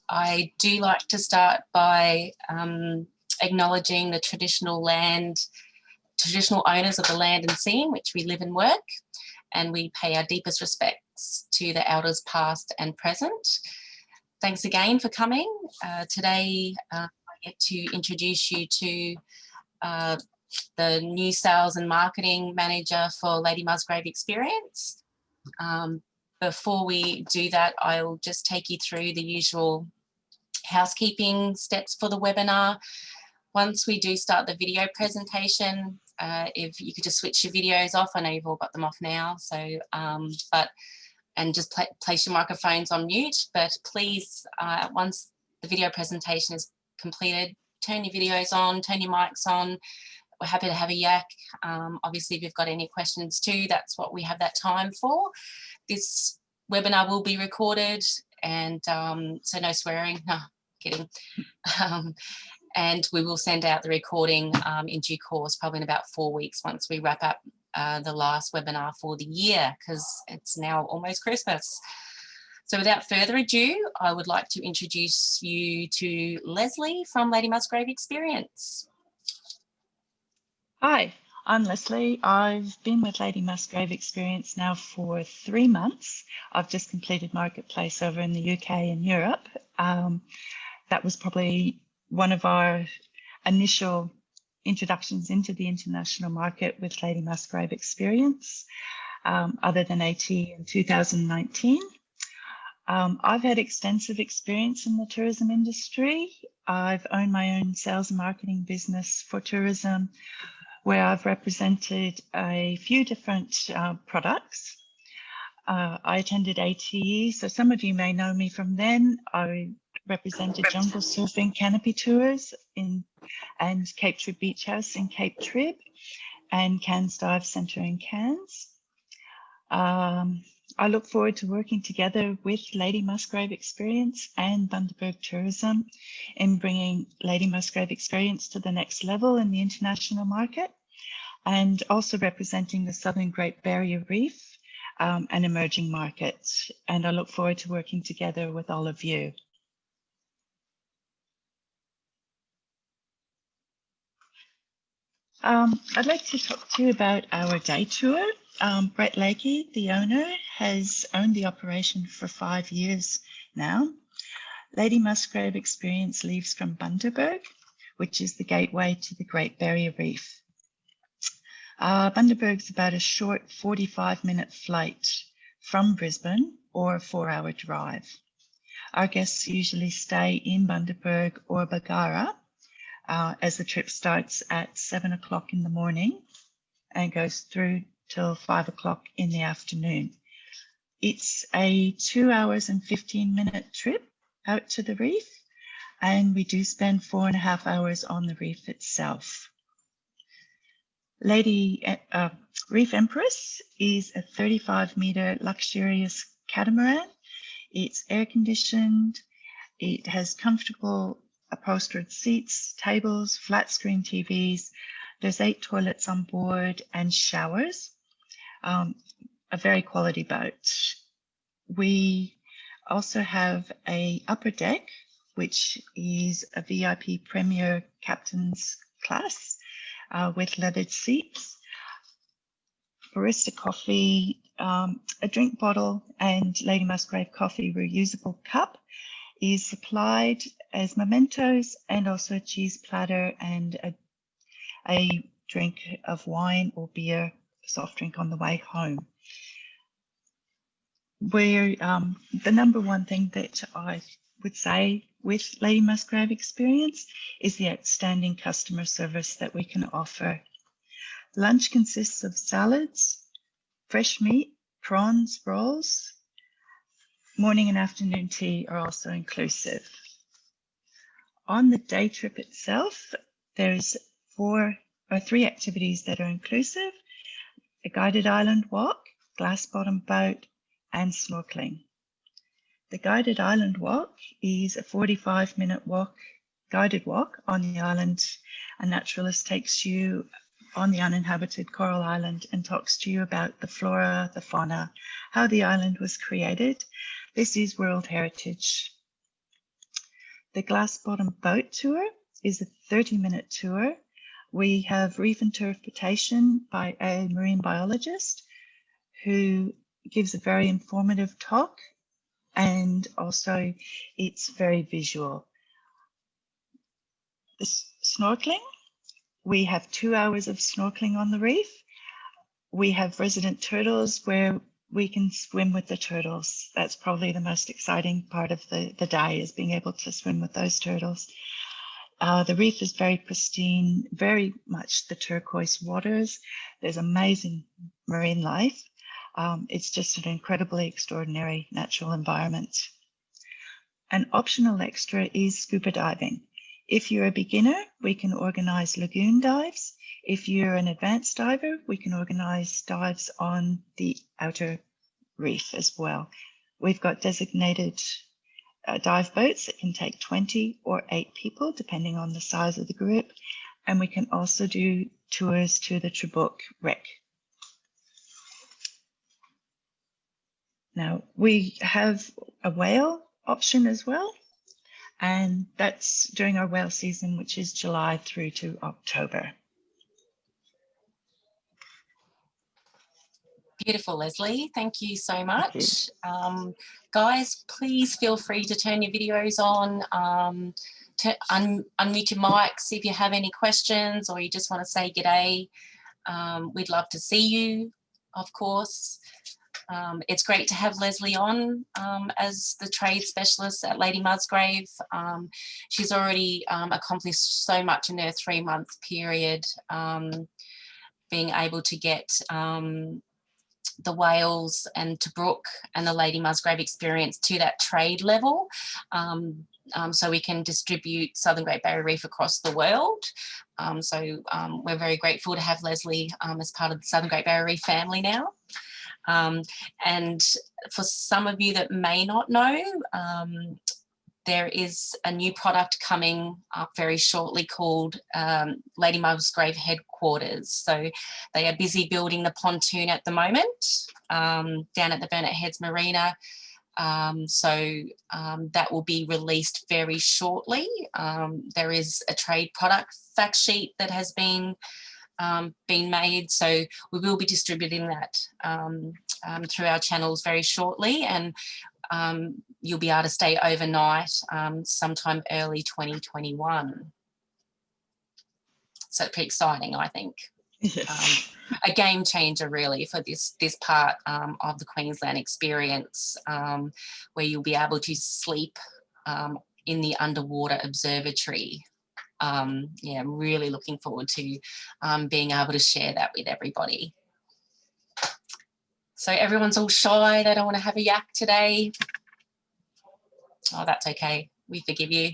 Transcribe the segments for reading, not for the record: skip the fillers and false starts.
I do like to start by acknowledging the traditional owners of the land and sea in which we live and work, and we pay our deepest respects to the elders past and present. Thanks again for coming. Today I get to introduce you to the new sales and marketing manager for Lady Musgrave Experience. Before we do that, I'll just take you through the usual housekeeping steps for the webinar. Once we do start the video presentation, if you could just switch your videos off. I know you've all got them off now, so and just place your microphones on mute, but please, once the video presentation is completed, turn your videos on, turn your mics on. We're happy to have a yak. Obviously, if you've got any questions too, that's what we have that time for. This webinar will be recorded, and so no swearing, no, kidding. And we will send out the recording in due course, probably in about 4 weeks once we wrap up the last webinar for the year, because it's now almost Christmas. So without further ado, I would like to introduce you to Leslie from Lady Musgrave Experience. Hi, I'm Leslie. I've been with Lady Musgrave Experience now for 3 months. I've just completed Marketplace over in the UK and Europe. That was probably one of our initial introductions into the international market with Lady Musgrave Experience, other than AT in 2019. I've had extensive experience in the tourism industry. I've owned my own sales and marketing business for tourism, where I've represented a few different products. I attended ATE, so some of you may know me from then. I represented jungle surfing canopy tours and Cape Trib Beach House in Cape Trib and Cairns Dive Centre in Cairns. I look forward to working together with Lady Musgrave Experience and Bundaberg Tourism in bringing Lady Musgrave Experience to the next level in the international market, and also representing the Southern Great Barrier Reef and emerging markets. And I look forward to working together with all of you. I'd like to talk to you about our day tour. Brett Lakey, the owner, has owned the operation for 5 years now. Lady Musgrave Experience leaves from Bundaberg, which is the gateway to the Great Barrier Reef. Bundaberg's about a short 45-minute flight from Brisbane or a 4-hour drive. Our guests usually stay in Bundaberg or Bargara, as the trip starts at 7 o'clock in the morning and goes through till 5 o'clock in the afternoon. It's a 2 hours and 15-minute trip out to the reef, and we do spend 4.5 hours on the reef itself. Lady Reef Empress is a 35-meter luxurious catamaran. It's air-conditioned. It has comfortable upholstered seats, tables, flat screen TVs. There's 8 toilets on board and showers. A very quality boat. We also have a upper deck, which is a VIP Premier Captain's class with leathered seats, barista coffee, a drink bottle, and Lady Musgrave coffee reusable cup is supplied as mementos, and also a cheese platter and a drink of wine or beer, soft drink on the way home. Where the number one thing that I would say with Lady Musgrave Experience is the outstanding customer service that we can offer. Lunch consists of salads, fresh meat, prawns, rolls. Morning and afternoon tea are also inclusive. On the day trip itself, there's 3 activities that are inclusive: a guided island walk, glass bottom boat, and snorkeling. The guided island walk is a 45-minute guided walk on the island. A naturalist takes you on the uninhabited coral island and talks to you about the flora, the fauna, how the island was created. This is World Heritage. The Glass Bottom Boat Tour is a 30-minute tour. We have reef interpretation by a marine biologist who gives a very informative talk, and also it's very visual. The snorkeling, we have 2 hours of snorkeling on the reef. We have resident turtles where we can swim with the turtles. That's probably the most exciting part of the day, is being able to swim with those turtles. The reef is very pristine, very much the turquoise waters. There's amazing marine life. It's just an incredibly extraordinary natural environment. An optional extra is scuba diving. If you're a beginner, we can organize lagoon dives. If you're an advanced diver, we can organize dives on the outer reef as well. We've got designated dive boats that can take 20 or 8 people, depending on the size of the group. And we can also do tours to the Trabuc wreck. Now, we have a whale option as well, and that's during our whale season, which is July through to October. Beautiful, Leslie. Thank you so much. Guys, please feel free to turn your videos on, to unmute your mics if you have any questions or you just want to say g'day. We'd love to see you, of course. It's great to have Leslie on as the trade specialist at Lady Musgrave. She's already accomplished so much in her 3-month period, being able to get the Wales and Tobruk and the Lady Musgrave Experience to that trade level, so we can distribute Southern Great Barrier Reef across the world. We're very grateful to have Leslie as part of the Southern Great Barrier Reef family now. And for some of you that may not know, there is a new product coming up very shortly called Lady Musgrave Headquarters. So they are busy building the pontoon at the moment down at the Burnett Heads Marina. That will be released very shortly. There is a trade product fact sheet that has been made, so we will be distributing that through our channels very shortly, and you'll be able to stay overnight sometime early 2021. So pretty exciting, I think. Yes. A game changer really for this part of the Queensland experience, where you'll be able to sleep in the underwater observatory. Yeah, I'm really looking forward to being able to share that with everybody. So everyone's all shy, they don't want to have a yak today. Oh, that's okay. We forgive you.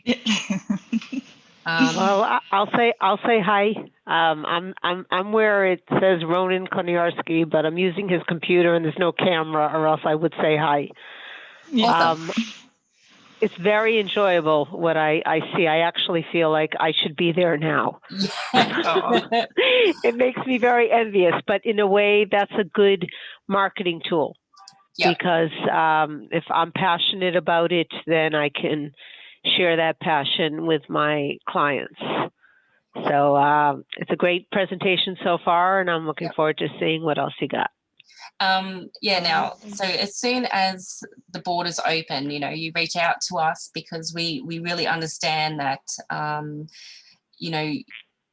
Well, I'll say hi. I'm where it says Ronan Koniarski, but I'm using his computer and there's no camera, or else I would say hi. Awesome. It's very enjoyable what I see. I actually feel like I should be there now. Yeah. It makes me very envious, but in a way, that's a good marketing tool. Yep. Because if I'm passionate about it, then I can share that passion with my clients. So it's a great presentation so far, and I'm looking forward to seeing what else you got. Yeah, now, so as soon as the borders open, you know, you reach out to us, because we really understand that, you know,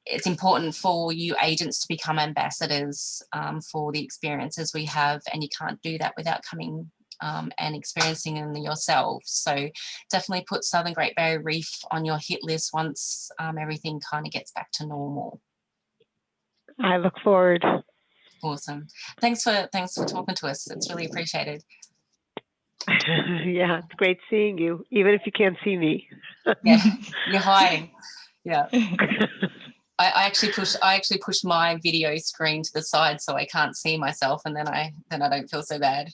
it's important for you agents to become ambassadors for the experiences we have, and you can't do that without coming and experiencing them yourself. So definitely put Southern Great Barrier Reef on your hit list once everything kind of gets back to normal. I look forward. Awesome. Thanks for talking to us. It's really appreciated. Yeah, it's great seeing you, even if you can't see me. Yeah, you're hiding. Yeah. I actually push my video screen to the side so I can't see myself, and then I don't feel so bad.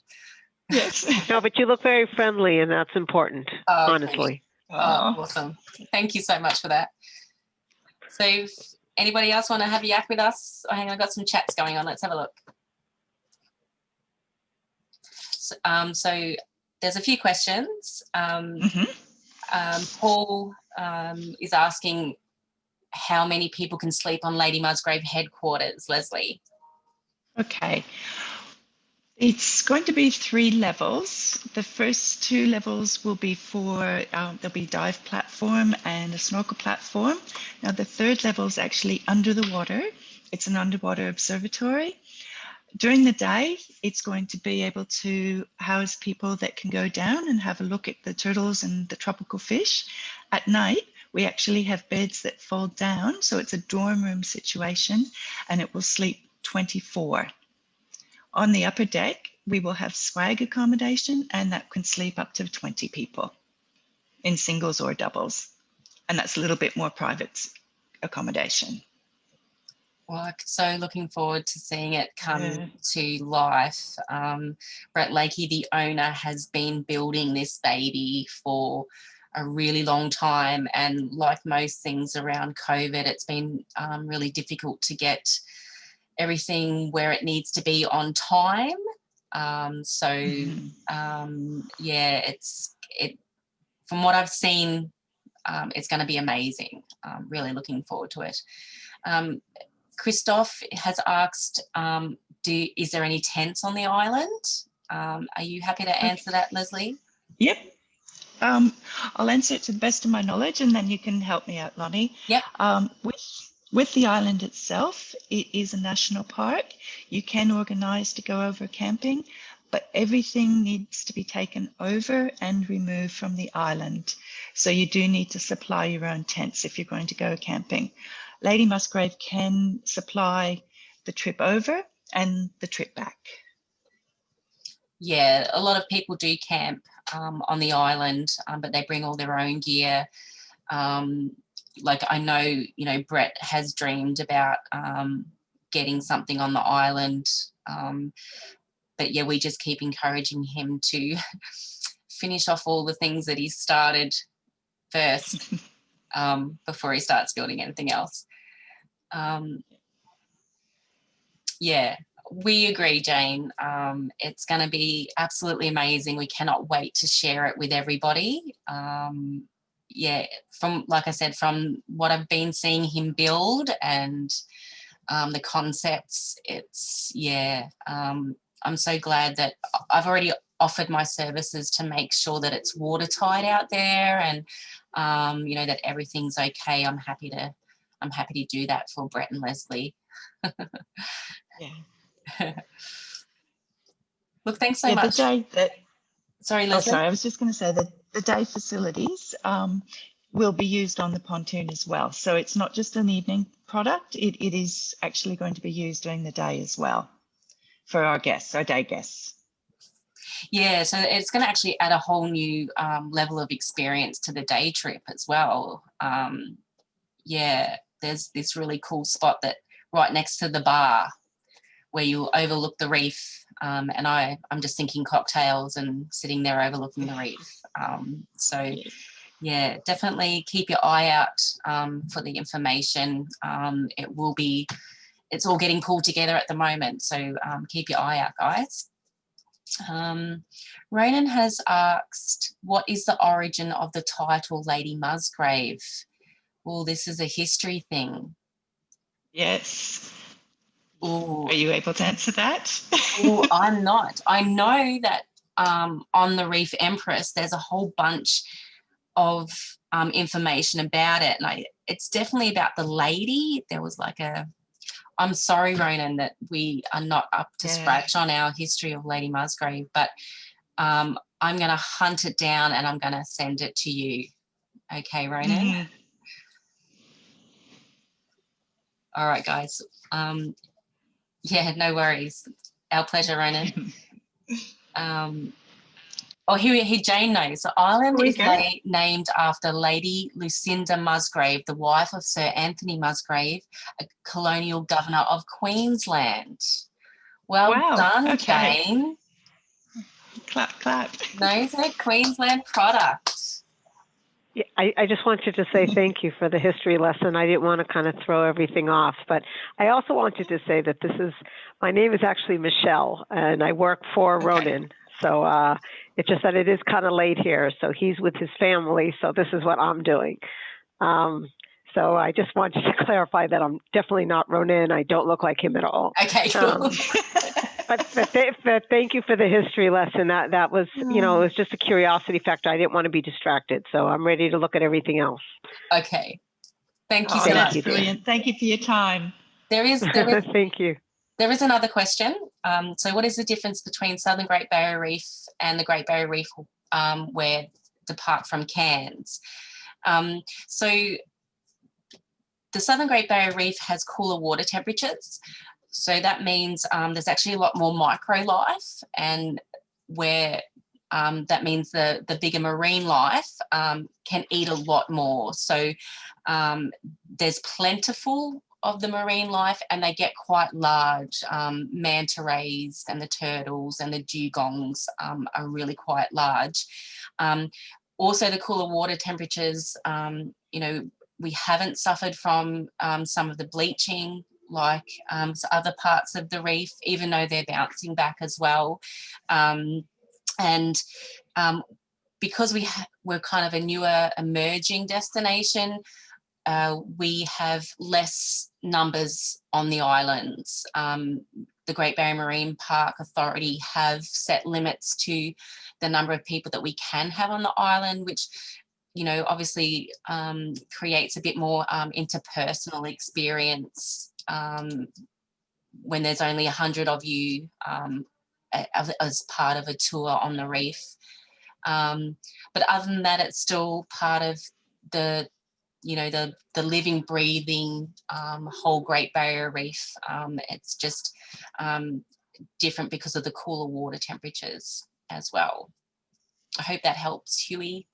Yes. No, but you look very friendly, and that's important, honestly. Oh, awesome. Thank you so much for that. So if anybody else want to have a yak with us? Oh, hang on, I've got some chats going on. Let's have a look. So there's a few questions. Paul is asking how many people can sleep on Lady Musgrave headquarters, Leslie? Okay. It's going to be 3 levels. The first 2 levels will be for, there'll be dive platform and a snorkel platform. Now the 3rd level is actually under the water. It's an underwater observatory. During the day, it's going to be able to house people that can go down and have a look at the turtles and the tropical fish. At night, we actually have beds that fold down, so it's a dorm room situation, and it will sleep 24. On the upper deck, we will have swag accommodation, and that can sleep up to 20 people in singles or doubles. And that's a little bit more private accommodation. Well, I'm so looking forward to seeing it come to life. Brett Lakey, the owner, has been building this baby for a really long time. And like most things around COVID, it's been really difficult to get everything where it needs to be on time. Yeah, from what I've seen, it's going to be amazing. Really looking forward to it. Christoph has asked, is there any tents on the island? Are you happy to answer that, Leslie? Yep. I'll answer it to the best of my knowledge, and then you can help me out, Lonnie. Yep. With the island itself, it is a national park. You can organise to go over camping, but everything needs to be taken over and removed from the island. So you do need to supply your own tents if you're going to go camping. Lady Musgrave can supply the trip over and the trip back. Yeah, a lot of people do camp on the island, but they bring all their own gear. Like I know, Brett has dreamed about getting something on the island. But yeah, we just keep encouraging him to finish off all the things that he's started first before he starts building anything else. Yeah, we agree, Jane. It's going to be absolutely amazing. We cannot wait to share it with everybody. Yeah, like I said, from what I've been seeing him build and the concepts, I'm so glad that I've already offered my services to make sure that it's watertight out there and that everything's okay. I'm happy to do that for Brett and Leslie. Yeah. Look, thanks so much. Sorry, Leslie. Oh, sorry, I was just going to say that the day facilities will be used on the pontoon as well. So it's not just an evening product. It is actually going to be used during the day as well for our guests, our day guests. Yeah, so it's going to actually add a whole new level of experience to the day trip as well. Yeah, there's this really cool spot that right next to the bar where you'll overlook the reef. And I'm just thinking cocktails and sitting there overlooking the reef. Yeah, definitely keep your eye out for the information. It's all getting pulled together at the moment. So keep your eye out, guys. Ronan has asked, what is the origin of the title Lady Musgrave? Well, this is a history thing. Yes. Ooh. Are you able to answer that? Oh, I'm not. I know that on the Reef Empress, there's a whole bunch of information about it. And it's definitely about the lady. There was I'm sorry, Ronan, that we are not up to scratch on our history of Lady Musgrave, but I'm going to hunt it down and I'm going to send it to you. Okay, Ronan? Mm-hmm. All right, guys. Yeah, no worries. Our pleasure, Ronan. Here Jane knows. The island is named after Lady Lucinda Musgrave, the wife of Sir Anthony Musgrave, a colonial governor of Queensland. Well done, Jane. Clap, clap. Those are Queensland products. Yeah, I just wanted to say thank you for the history lesson. I didn't want to kind of throw everything off, but I also wanted to say that my name is actually Michelle, and I work for Ronan. So it's just that it is kind of late here. So he's with his family. So this is what I'm doing. So I just wanted to clarify that I'm definitely not Ronan. I don't look like him at all. Okay, cool. But thank you for the history lesson. That was, you know, it was just a curiosity factor. I didn't want to be distracted. So I'm ready to look at everything else. Okay. Thank you so That's much. brilliant. Thank you for your time. There is Thank you. There is another question. So what is the difference between Southern Great Barrier Reef and the Great Barrier Reef where depart from Cairns? So the Southern Great Barrier Reef has cooler water temperatures. So that means there's actually a lot more microlife, and where that means the bigger marine life can eat a lot more. So there's plentiful of the marine life, and they get quite large. Manta rays and the turtles and the dugongs are really quite large. Also, the cooler water temperatures, you know, we haven't suffered from some of the bleaching like other parts of the reef, even though they're bouncing back as well. Because we're kind of a newer emerging destination, we have less numbers on the islands. The Great Barrier Marine Park Authority have set limits to the number of people that we can have on the island, which, you know, obviously creates a bit more interpersonal experience when there's only 100 of you as part of a tour on the reef. But other than that, it's still part of the, you know, the living, breathing whole Great Barrier Reef. It's just different because of the cooler water temperatures as well. I hope that helps, Huey.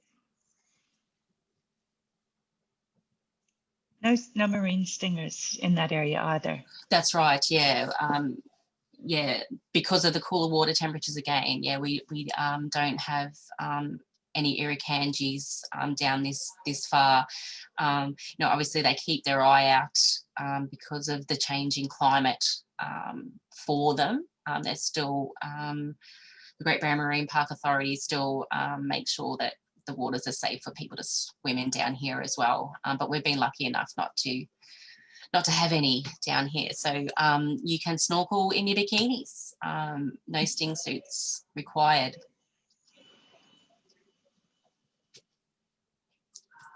No marine stingers in that area either. That's right, yeah. Yeah, because of the cooler water temperatures again, yeah, we don't have any irukandjis down this far. You know, obviously they keep their eye out because of the changing climate for them. They're still, the Great Barrier Marine Park Authority still make sure that the waters are safe for people to swim in down here as well. But we've been lucky enough not to have any down here. So you can snorkel in your bikinis. No sting suits required.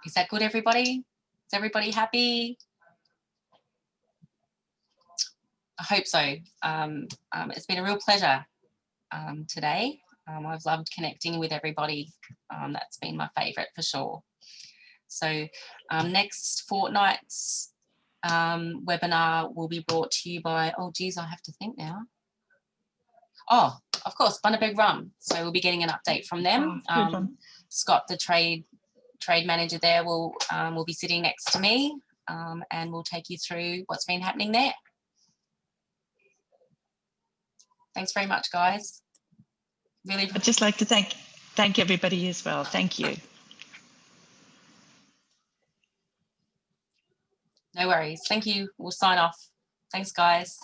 Is that good, everybody? Is everybody happy? I hope so. It's been a real pleasure today. I've loved connecting with everybody. That's been my favourite for sure. So next fortnight's webinar will be brought to you by, oh geez, I have to think now. Oh, of course, Bundaberg Rum. So we'll be getting an update from them. Scott, the trade manager there, will be sitting next to me, and we'll take you through what's been happening there. Thanks very much, guys. Really, I'd just like to thank everybody as well. Thank you. no worries. Thank you. We'll sign off. Thanks, guys.